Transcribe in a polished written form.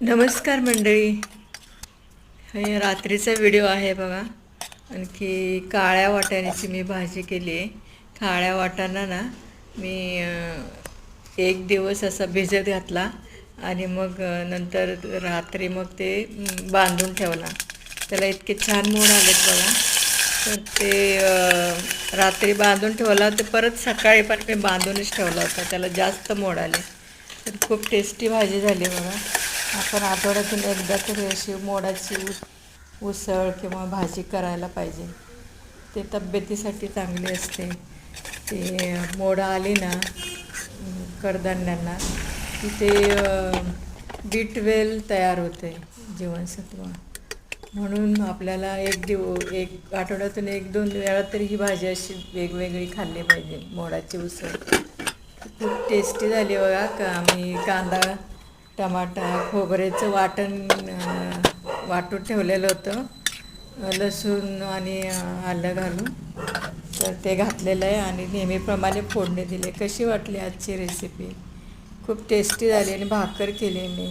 नमस्कार मंडळी. हे रात्रीचा व्हिडिओ आहे बघा. आणखी काळ्या वाटाण्याची मी भाजी केली आहे. काळ्या वाटाणा ना मी एक दिवस असा भिजत घातला आणि मग नंतर रात्री मग ते बांधून ठेवला. त्याला इतके छान मोड आलेत बघा. तर ते रात्री बांधून ठेवला, तर परत सकाळी पण मी बांधूनच ठेवला होता, त्याला जास्त मोड आले. तर खूप टेस्टी भाजी झाली बघा. आपण आठवड्यातून एकदा तरी अशी मोडाची उसळ किंवा भाजी करायला पाहिजे. ते तब्येतीसाठी चांगली असते. ते मोडं आली ना कडधान्यांना की ते बी12 तयार होते, जीवनसत्व. म्हणून आपल्याला एक आठवड्यातून 1-2 वेळा तरी ही भाजी अशी वेगवेगळी खाल्ली पाहिजे. मोडाची उसळ खूप टेस्टी झाली बघा. मी कांदा, टमाटा, खोबऱ्याचं वाटून ठेवलेलं होतं, लसूण आणि आलं घालून. तर ते घातलेलं आहे आणि नेहमीप्रमाणे फोडणी दिली. कशी वाटली आजची रेसिपी? खूप टेस्टी झाली आणि भाकर केली मी.